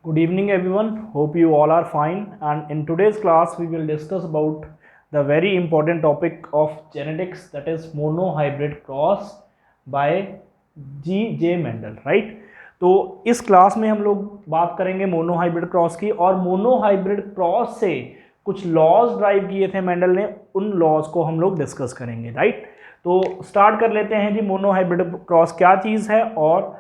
Good evening everyone, hope you all are fine, and in today's class we will discuss about the very important topic of genetics, that is monohybrid cross by G.J. Mendel, right। तो इस class में हम लोग बात करेंगे monohybrid cross की, और monohybrid cross से कुछ लॉज ड्राइव किए थे मेंडल ने, उन लॉज को हम लोग डिस्कस करेंगे, राइट। तो स्टार्ट कर लेते हैं जी, मोनोहाइब्रिड क्रॉस क्या चीज़ है और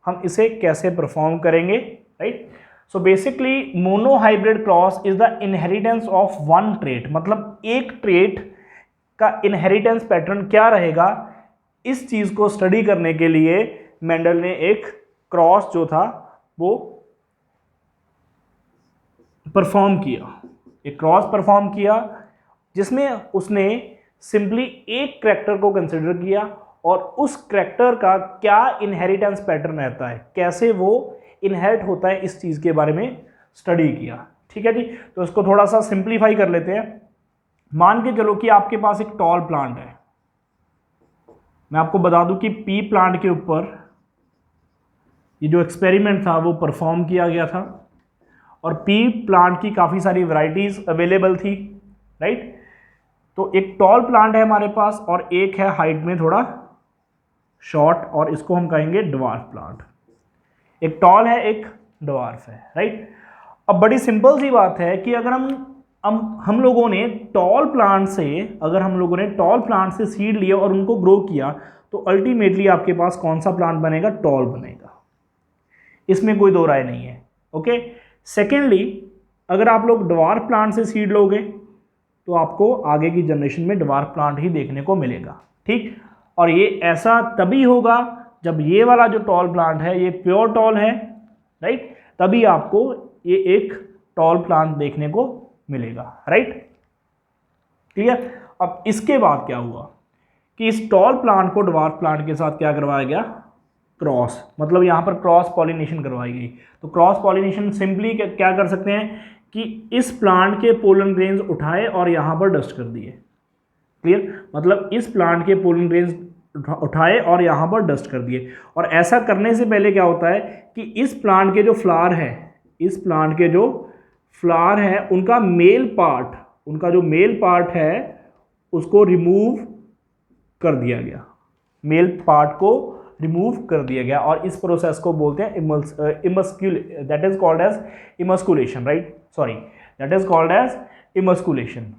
हम इसे कैसे परफॉर्म करेंगे, right. So basically monohybrid cross is the inheritance of one trait, मतलब एक ट्रेट का इनहेरिटेंस पैटर्न क्या रहेगा, इस चीज को स्टडी करने के लिए मेंडल ने एक क्रॉस जो था वो परफॉर्म किया, एक क्रॉस परफॉर्म किया जिसमें उसने सिंपली एक करैक्टर को कंसिडर किया और उस करैक्टर का क्या इनहेरिटेंस पैटर्न रहता है, कैसे वो इनहेरिट होता है, इस चीज़ के बारे में स्टडी किया। ठीक है जी, तो इसको थोड़ा सा सिंप्लीफाई कर लेते हैं। मान के चलो कि आपके पास एक टॉल प्लांट है। मैं आपको बता दूं कि पी प्लांट के ऊपर ये जो एक्सपेरिमेंट था वो परफॉर्म किया गया था, और पी प्लांट की काफ़ी सारी वैरायटीज अवेलेबल थी, राइट। तो एक टॉल प्लांट है हमारे पास और एक है हाइट में थोड़ा शॉर्ट, और इसको हम कहेंगे ड्वार्फ प्लांट। एक टॉल है, एक ड्वार्फ है, राइट। अब बड़ी सिंपल सी बात है कि अगर हम लोगों ने टॉल प्लांट से सीड लिए और उनको ग्रो किया, तो अल्टीमेटली आपके पास कौन सा प्लांट बनेगा, टॉल बनेगा, इसमें कोई दो राय नहीं है, ओके। सेकेंडली, अगर आप लोग ड्वार्फ प्लांट से सीड लोगे तो आपको आगे की जनरेशन में ड्वार्फ प्लांट ही देखने को मिलेगा, ठीक। और ये ऐसा तभी होगा जब ये वाला जो टॉल प्लांट है ये प्योर टॉल है, राइट, तभी आपको ये एक टॉल प्लांट देखने को मिलेगा, राइट, क्लियर। अब इसके बाद क्या हुआ कि इस टॉल प्लांट को ड्वार्फ प्लांट के साथ क्या करवाया गया, क्रॉस, मतलब यहाँ पर क्रॉस पॉलिनेशन करवाई गई। तो क्रॉस पॉलिनेशन सिंपली क्या कर सकते हैं कि इस प्लांट के पोलन ग्रेन्स उठाए और यहाँ पर डस्ट कर दिए, क्लियर, मतलब इस प्लांट के पोलन ग्रेन्स उठाए और यहाँ पर डस्ट कर दिए। और ऐसा करने से पहले क्या होता है कि इस प्लांट के जो फ्लावर है, उनका मेल पार्ट है उसको रिमूव कर दिया गया, मेल पार्ट को रिमूव कर दिया गया, और इस प्रोसेस को बोलते हैं that is called as emasculation, right, sorry, that is called as emasculation.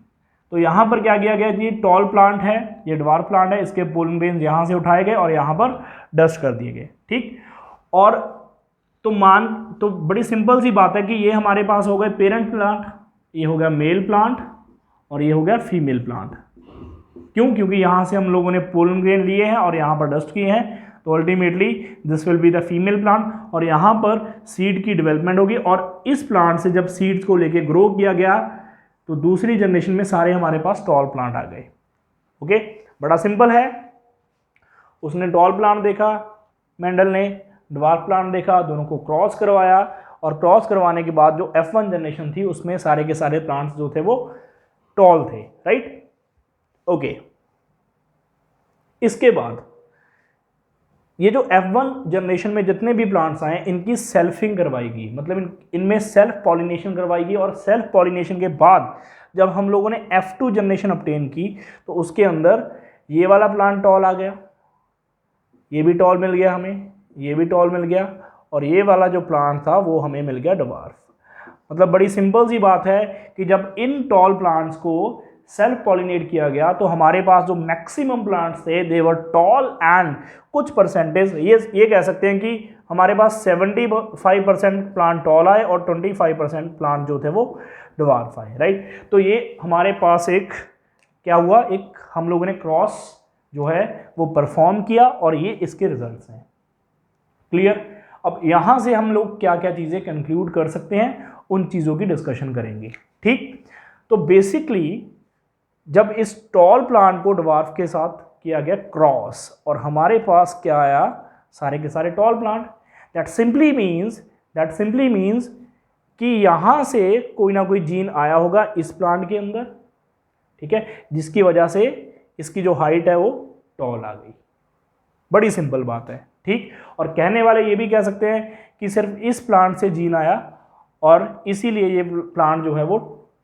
तो यहाँ पर क्या किया गया जी, टॉल प्लांट है, ये ड्वार्फ प्लांट है, इसके पोलन ग्रेन्स यहाँ से उठाए गए और यहाँ पर डस्ट कर दिए गए, ठीक। और तो बड़ी सिंपल सी बात है कि ये हमारे पास हो गए पेरेंट प्लांट, ये हो गया मेल प्लांट और ये हो गया फीमेल प्लांट। क्यों? क्योंकि यहाँ से हम लोगों ने पोलन ग्रेन लिए हैं और यहाँ पर डस्ट किए हैं, तो ultimately this will be the female plant, और यहाँ पर सीड की डेवलपमेंट होगी। और इस प्लांट से जब सीड्स को लेके ग्रो किया गया तो दूसरी जनरेशन में सारे हमारे पास टॉल प्लांट आ गए, ओके। बड़ा सिंपल है, उसने टॉल प्लांट देखा मेंडल ने, ड्वार्फ प्लांट देखा, दोनों को क्रॉस करवाया, और क्रॉस करवाने के बाद जो F1 जनरेशन थी उसमें सारे के सारे प्लांट्स जो थे वो टॉल थे, राइट, ओके। इसके बाद ये जो F1 जनरेशन में जितने भी प्लांट्स आए इनकी सेल्फिंग करवाई गई, मतलब इनमें सेल्फ पॉलिनेशन करवाई गई, और सेल्फ पॉलिनेशन के बाद जब हम लोगों ने F2 जनरेशन ऑब्टेन की तो उसके अंदर ये वाला प्लांट टॉल आ गया, ये भी टॉल मिल गया हमें, ये भी टॉल मिल गया, और ये वाला जो प्लांट था वो हमें मिल गया ड्वार्फ। मतलब बड़ी सिंपल सी बात है कि जब इन टॉल प्लांट्स को सेल्फ पॉलिनेट किया गया तो हमारे पास जो मैक्सिमम प्लांट्स थे दे वर टॉल, एंड कुछ परसेंटेज ये कह सकते हैं कि हमारे पास 75% प्लांट टॉल आए और 25% प्लांट जो थे वो ड्वार्फ आए, राइट। तो ये हमारे पास एक क्या हुआ, एक हम लोगों ने क्रॉस जो है वो परफॉर्म किया, और ये इसके रिजल्ट्स हैं, क्लियर। अब यहाँ से हम लोग क्या क्या चीज़ें कंक्लूड कर सकते हैं, उन चीज़ों की डिस्कशन करेंगे, ठीक। तो बेसिकली जब इस टॉल प्लांट को ड्वार्फ के साथ किया गया क्रॉस और हमारे पास क्या आया, सारे के सारे tall plant, that simply means कि यहाँ से कोई ना कोई जीन आया होगा इस प्लांट के अंदर, ठीक है, जिसकी वजह से इसकी जो हाइट है वो टॉल आ गई। बड़ी सिंपल बात है, ठीक। और कहने वाले ये भी कह सकते हैं कि सिर्फ इस प्लांट से जीन आया और इसीलिए ये प्लांट जो है वो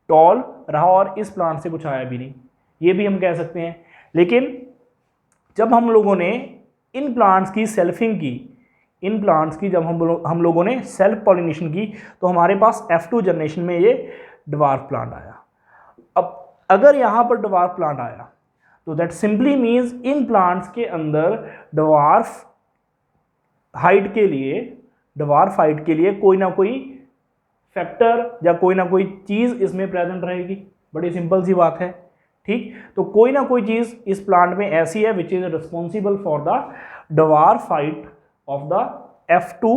टॉल रहा और इस प्लांट से कुछ आया भी नहीं, ये भी हम कह सकते हैं। लेकिन जब हम लोगों ने इन प्लांट्स की सेल्फिंग की, इन प्लांट्स की जब हम लोगों ने सेल्फ पॉलिनेशन की, तो हमारे पास F2 जनरेशन में ये ड्वार्फ प्लांट आया। अब अगर यहाँ पर ड्वार्फ प्लांट आया तो that simply means in plants के अंदर ड्वार्फ हाइट के लिए कोई ना कोई फैक्टर या कोई ना कोई चीज़ इसमें प्रेजेंट रहेगी। बड़ी सिंपल सी बात है, ठीक। तो कोई ना कोई चीज़ इस प्लांट में ऐसी है which is responsible for the dwarf height of the F2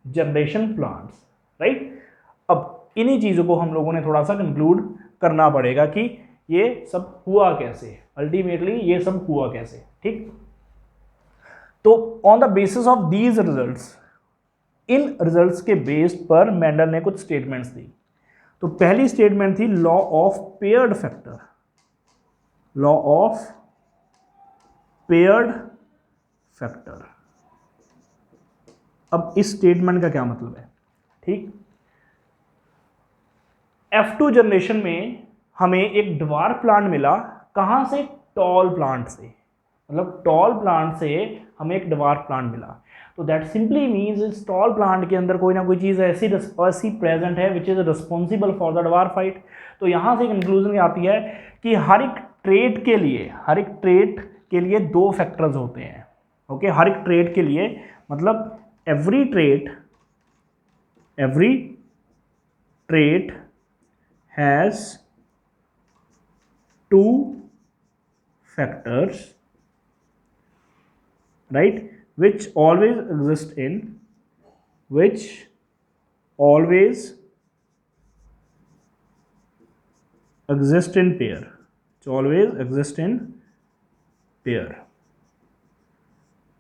generation plants, right. अब इन्हीं चीज़ों को हम लोगों ने थोड़ा सा कंक्लूड करना पड़ेगा कि ये सब हुआ कैसे, अल्टीमेटली ये सब हुआ कैसे, ठीक। तो on the basis of these results, in results के बेस पर मेंडल ने कुछ स्टेटमेंट्स दी। तो पहली स्टेटमेंट थी law of paired factor, law of paired factor. अब इस स्टेटमेंट का क्या मतलब है, ठीक। F2 जनरेशन में हमें एक ड्वार्फ प्लांट मिला, कहां से, टॉल प्लांट से, मतलब टॉल प्लांट से हमें एक ड्वार्फ प्लांट मिला। तो दैट सिंपली मीन्स इस टॉल प्लांट के अंदर कोई ना कोई चीज़ ऐसी प्रेजेंट है which is responsible for the dwarf height. तो यहाँ से कंक्लूजन आती है कि हर एक ट्रेट के लिए दो फैक्टर्स होते हैं, ओके। हर एक ट्रेट के लिए मतलब every trait has two factors, right, which always exist in pair,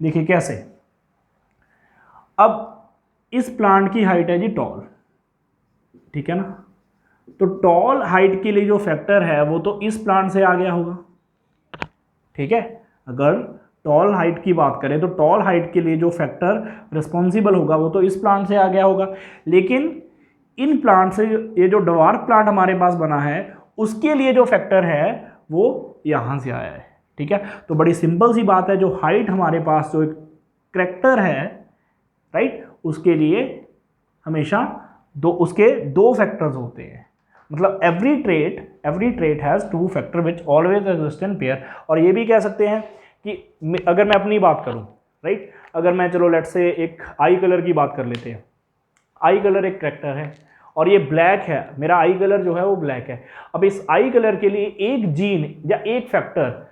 देखिए कैसे। अब इस प्लांट की हाइट है जी टॉल, ठीक है ना। तो टॉल हाइट के लिए जो फैक्टर है वो तो इस प्लांट से आ गया होगा, ठीक है। अगर टॉल हाइट की बात करें तो टॉल हाइट के लिए जो फैक्टर रिस्पॉन्सिबल होगा वो तो इस प्लांट से आ गया होगा। लेकिन इन प्लांट से ये जो ड्वार्फ प्लांट हमारे पास बना है उसके लिए जो फैक्टर है वो यहाँ से आया है, ठीक है। तो बड़ी सिंपल सी बात है, जो हाइट हमारे पास जो एक करैक्टर है, राइट, उसके लिए हमेशा उसके दो फैक्टर्स होते हैं। मतलब every trait has two factor which always exist in pair. और ये भी कह सकते हैं कि अगर मैं अपनी बात करूं, राइट, अगर मैं चलो लेट्स से एक आई कलर की बात कर लेते हैं। आई कलर एक करैक्टर है और ये ब्लैक है, मेरा आई कलर जो है वो ब्लैक है। अब इस आई कलर के लिए एक जीन या एक फैक्टर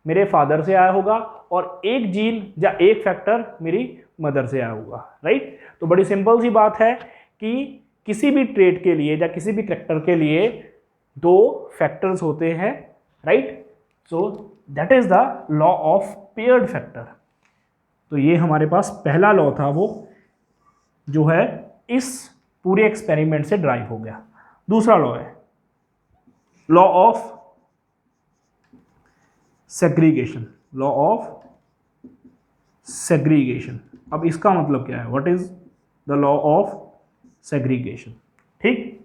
मेरे फादर से आया होगा और एक जीन या एक फैक्टर मेरी मदर से आया होगा, राइट। तो बड़ी सिंपल सी बात है कि किसी भी ट्रेट के लिए या किसी भी करैक्टर के लिए दो फैक्टर्स होते हैं, right. So that is the law of paired factor. तो ये हमारे पास पहला लॉ था, वो जो है इस पूरे एक्सपेरिमेंट से ड्राइव हो गया। दूसरा लॉ है law of segregation, law of segregation. अब इसका मतलब क्या है, what is the law of segregation, ठीक।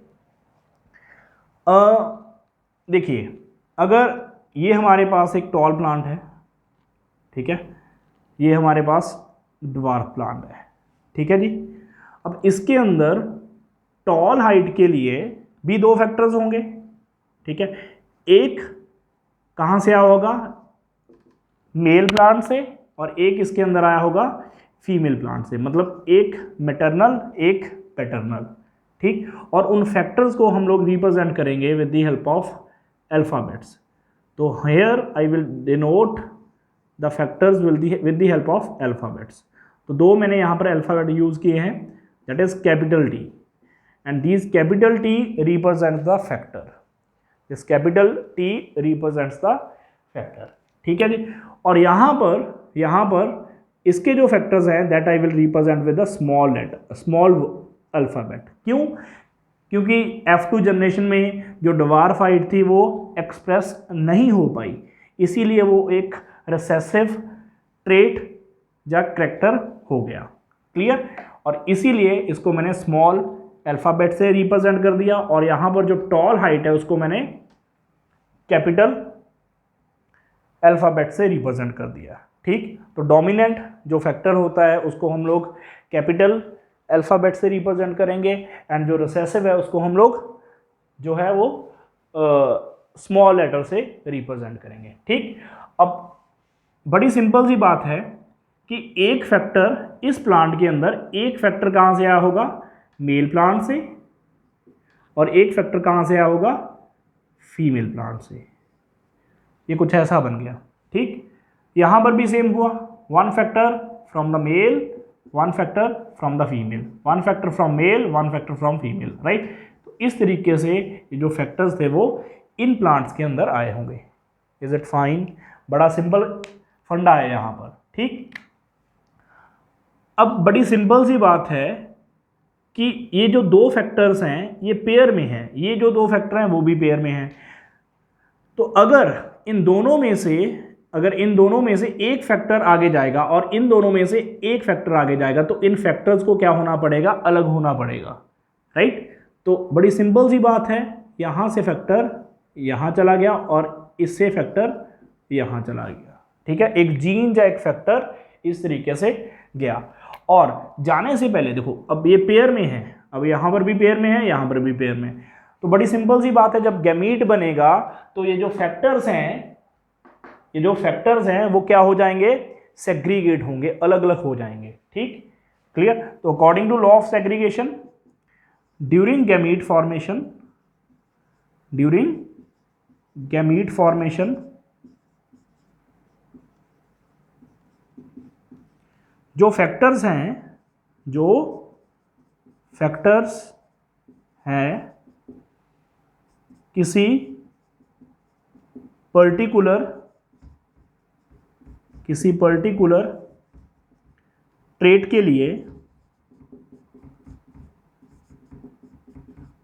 देखिए, अगर ये हमारे पास एक टॉल प्लांट है, ठीक है, ये हमारे पास ड्वार्फ प्लांट है, ठीक है जी। अब इसके अंदर टॉल हाइट के लिए भी दो फैक्टर्स होंगे, ठीक है। एक कहाँ से आया होगा, मेल प्लांट से, और एक इसके अंदर आया होगा फीमेल प्लांट से। मतलब एक मैटरनल एक पैटर्नल, ठीक। और उन फैक्टर्स को हम लोग रिप्रेजेंट करेंगे with the help of alphabets. तो here I will denote the factors with the help of alphabets. तो दो मैंने यहाँ पर अल्फ़ाबेट यूज़ किए हैं, that is capital T, and this capital T represents the factor, this capital T represents the factor, ठीक है जी। और यहाँ पर इसके जो फैक्टर्स हैं that I will represent with the small alphabet. क्यों? क्योंकि F2 जनरेशन में जो ड्वार्फ हाइट थी वो एक्सप्रेस नहीं हो पाई, इसीलिए वो एक रिसेसिव ट्रेट या करैक्टर हो गया, क्लियर। और इसीलिए इसको मैंने स्मॉल अल्फ़ाबेट से रिप्रेजेंट कर दिया, और यहाँ पर जो टॉल हाइट है उसको मैंने कैपिटल अल्फ़ाबेट से रिप्रेजेंट कर दिया। ठीक, तो डोमिनेंट जो फैक्टर होता है उसको हम लोग कैपिटल अल्फ़ाबेट से रिप्रेजेंट करेंगे, एंड जो रिसेसिव है उसको हम लोग जो है वो स्मॉल लेटर से रिप्रेजेंट करेंगे। ठीक, अब बड़ी सिंपल सी बात है कि एक फैक्टर इस प्लांट के अंदर, एक फैक्टर कहाँ से आया होगा, मेल प्लांट से, और एक फैक्टर कहाँ से आया होगा, फीमेल प्लांट से। ये कुछ ऐसा बन गया। ठीक, यहाँ पर भी सेम हुआ, one factor from the male, one factor from the female, one factor from male, one factor from female, right. तो इस तरीके से ये जो फैक्टर्स थे वो इन प्लांट्स के अंदर आए होंगे। Is it fine? बड़ा सिंपल फंडा है यहाँ पर। ठीक, अब बड़ी सिंपल सी बात है कि ये जो दो फैक्टर्स हैं ये पेयर में हैं, ये जो दो फैक्टर हैं वो भी पेयर में हैं। तो अगर इन दोनों में से एक फैक्टर आगे जाएगा और इन दोनों में से एक फैक्टर आगे जाएगा, तो इन फैक्टर्स को क्या होना पड़ेगा, अलग होना पड़ेगा, राइट। तो बड़ी सिंपल सी बात है, यहाँ से फैक्टर यहाँ चला गया और इससे फैक्टर यहाँ चला गया। ठीक है, एक जीन या एक फैक्टर इस तरीके से गया। और जाने से पहले देखो, अब ये पेयर में है, अब यहाँ पर भी पेयर में है, यहाँ पर भी पेयर में, तो बड़ी सिंपल सी बात है, जब गैमीट बनेगा तो ये जो फैक्टर्स हैं वो क्या हो जाएंगे, सेग्रीगेट होंगे, अलग अलग हो जाएंगे। ठीक, क्लियर। तो according to law of segregation, during gamete formation जो फैक्टर्स हैं किसी पर्टिकुलर ट्रेट के लिए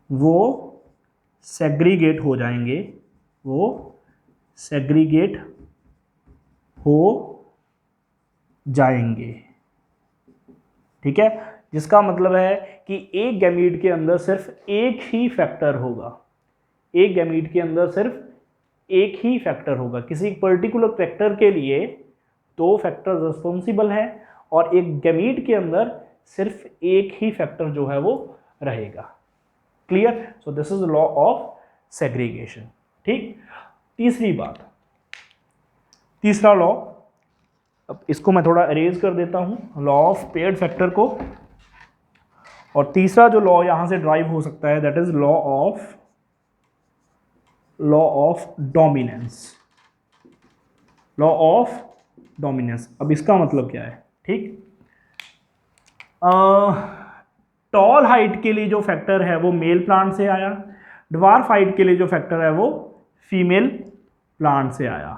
वो सेग्रीगेट हो जाएंगे। ठीक है, जिसका मतलब है कि एक गैमीट के अंदर सिर्फ एक ही फैक्टर होगा, किसी पर्टिकुलर फैक्टर के लिए दो फैक्टर रिस्पॉन्सिबल है और एक गैमीट के अंदर सिर्फ एक ही फैक्टर जो है वो रहेगा। Clear? So this is law of segregation. ठीक, तीसरा लॉ, अब इसको मैं थोड़ा अरेज कर देता हूं, लॉ ऑफ पेयर्ड फैक्टर को। और तीसरा जो लॉ यहां से ड्राइव हो सकता है, that is law of dominance. अब इसका मतलब क्या है? ठीक, टॉल हाइट के लिए जो फैक्टर है वो मेल प्लांट से आया, ड्वार्फ हाइट के लिए जो फैक्टर है वो फीमेल प्लांट से आया।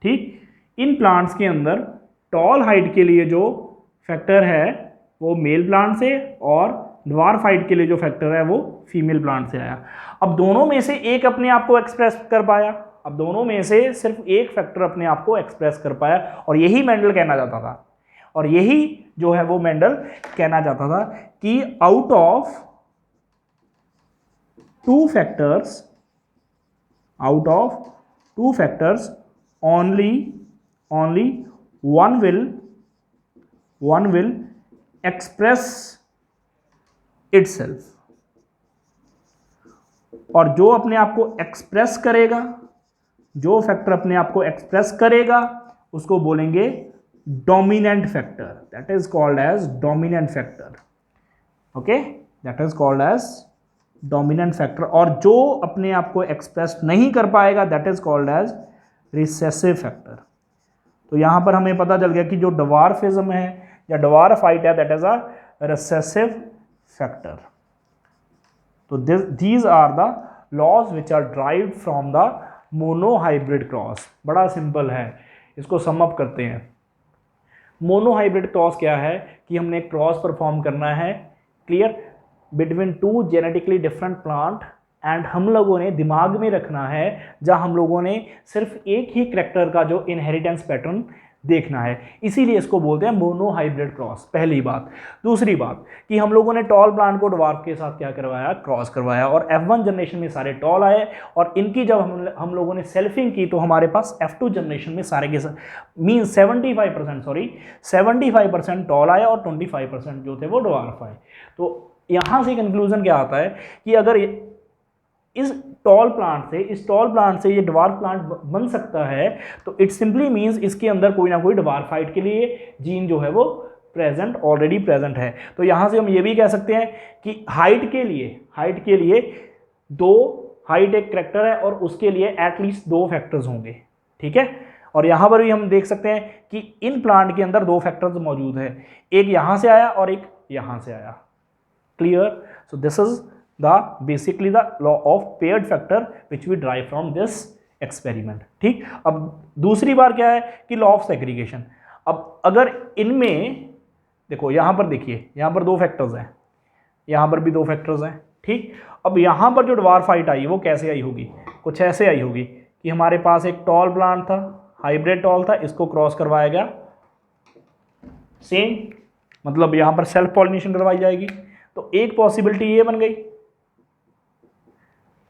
ठीक, इन प्लांट्स के अंदर टॉल हाइट के लिए जो फैक्टर है वो मेल प्लांट से और ड्वार्फ हाइट के लिए जो फैक्टर है वो फीमेल प्लांट से आया। अब दोनों में से एक अपने आप को एक्सप्रेस कर पाया, अब दोनों में से सिर्फ एक फैक्टर अपने आप को एक्सप्रेस कर पाया, और यही मेंडल कहना चाहता था, और यही जो है वो मेंडल कहना चाहता था कि out of two factors only one will express itself, और जो अपने आप को एक्सप्रेस करेगा, जो फैक्टर अपने आप को एक्सप्रेस करेगा उसको बोलेंगे dominant factor, that is called as dominant factor. Okay, that is called as dominant factor. और जो अपने आप को एक्सप्रेस नहीं कर पाएगा that is called as recessive factor. तो यहाँ पर हमें पता चल गया कि जो ड्वार्फिज्म है या ड्वार्फ हाइट है that is a recessive factor. तो these are the laws which are derived from the monohybrid cross. बड़ा सिंपल है, इसको सम अप करते हैं। मोनोहाइब्रिड क्रॉस क्या है कि हमने एक क्रॉस परफॉर्म करना है, clear, between two genetically different plant, and हम लोगों ने दिमाग में रखना है जहाँ हम लोगों ने सिर्फ एक ही करैक्टर का जो इनहेरिटेंस पैटर्न देखना है, इसीलिए इसको बोलते हैं मोनोहाइब्रिड क्रॉस। पहली बात। दूसरी बात कि हम लोगों ने टॉल प्लांट को ड्वार्फ के साथ क्या करवाया, क्रॉस करवाया, और F1 जनरेशन में सारे टॉल आए, और इनकी जब हम लोगों ने सेल्फिंग की तो हमारे पास F2 जनरेशन में सारे के मीन 75% टॉल आया और 25% जो थे वो ड्वार्फ आए। तो यहाँ से कंक्लूजन क्या आता है कि अगर इस टॉल प्लांट से ये ड्वार्फ प्लांट बन सकता है, तो इट सिंपली मींस इसके अंदर कोई ना कोई ड्वार्फाइट के लिए जीन जो है वो ऑलरेडी प्रेजेंट है। तो यहाँ से हम ये भी कह सकते हैं कि हाइट के लिए हाइट एक करेक्टर है और उसके लिए एटलीस्ट 2 फैक्टर्स होंगे, ठीक है। और यहाँ पर भी हम देख सकते हैं कि इन प्लांट के अंदर 2 फैक्टर्स मौजूद है, एक यहाँ से आया और एक यहाँ से आया। Clear? So this is basically the law of paired factor which we derive from this experiment। ठीक। अब दूसरी बार क्या है कि लॉ ऑफ सेग्रीगेशन। अब अगर इनमें देखो, यहां पर देखिए, यहां पर 2 फैक्टर्स हैं, यहां पर भी 2 फैक्टर्स हैं, ठीक। अब यहां पर जो ड्वार्फाइट आई वो कैसे आई होगी, कुछ ऐसे आई होगी कि हमारे पास एक टॉल प्लांट था, हाइब्रिड टॉल था, इसको क्रॉस करवाया गया, सेम मतलब यहां पर सेल्फ पॉलिनेशन करवाई जाएगी। तो एक पॉसिबिलिटी ये बन गई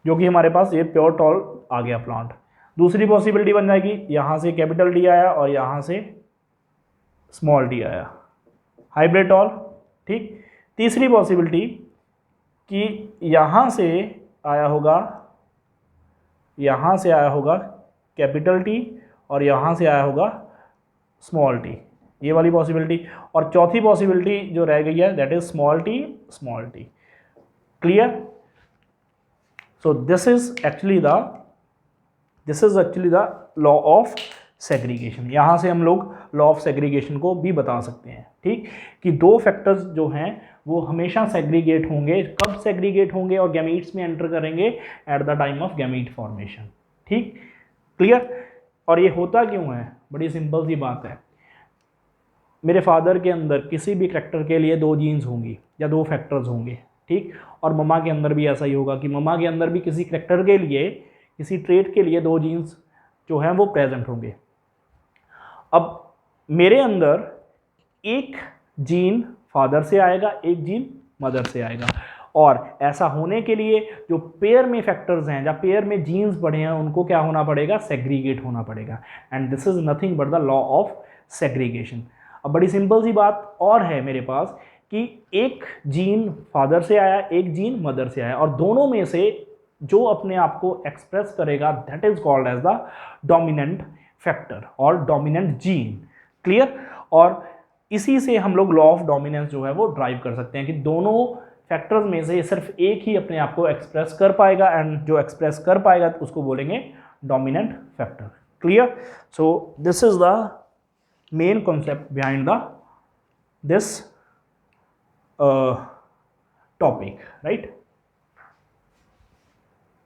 जो कि हमारे पास ये प्योर टॉल आ गया प्लांट। दूसरी पॉसिबिलिटी बन जाएगी, यहाँ से कैपिटल डी आया और यहाँ से स्मॉल डी आया, हाइब्रिड टॉल, ठीक। तीसरी पॉसिबिलिटी कि यहाँ से आया होगा कैपिटल टी और यहाँ से आया होगा स्मॉल टी, ये वाली पॉसिबिलिटी। और चौथी पॉसिबिलिटी जो रह गई है that is small T. Clear? So this is actually the law of segregation। यहाँ से हम लोग लॉ ऑफ सेग्रीगेशन को भी बता सकते हैं, ठीक, कि 2 फैक्टर्स जो हैं वो हमेशा सेग्रीगेट होंगे। कब सेग्रीगेट होंगे और गैमीट्स में एंटर करेंगे? At the time of gamete formation. ठीक, क्लियर? और ये होता क्यों है? बड़ी सिंपल सी बात है। मेरे फादर के अंदर किसी भी करैक्टर के लिए 2 जीन्स होंगी या 2 फैक्टर्स होंगे, ठीक। और मम्मा के अंदर भी ऐसा ही होगा कि मम्मा के अंदर भी किसी करैक्टर के लिए, किसी ट्रेट के लिए 2 जीन्स जो हैं वो प्रेजेंट होंगे। अब मेरे अंदर एक जीन फादर से आएगा, एक जीन मदर से आएगा, और ऐसा होने के लिए जो पेयर में फैक्टर्स हैं या पेयर में जीन्स बढ़े हैं उनको क्या होना पड़ेगा? सेग्रीगेट होना पड़ेगा। And this is nothing but the law of segregation. अब बड़ी सिंपल सी बात और है मेरे पास कि एक जीन फादर से आया, एक जीन मदर से आया, और दोनों में से जो अपने आप को एक्सप्रेस करेगा that is called as the dominant factor और डोमिनेंट जीन। क्लियर? और इसी से हम लोग लॉ ऑफ डोमिनेंस जो है वो ड्राइव कर सकते हैं कि दोनों फैक्टर्स में से सिर्फ एक ही अपने आप को एक्सप्रेस कर पाएगा, एंड जो एक्सप्रेस कर पाएगा तो उसको बोलेंगे dominant factor. Clear? So this is the main concept behind this topic, right?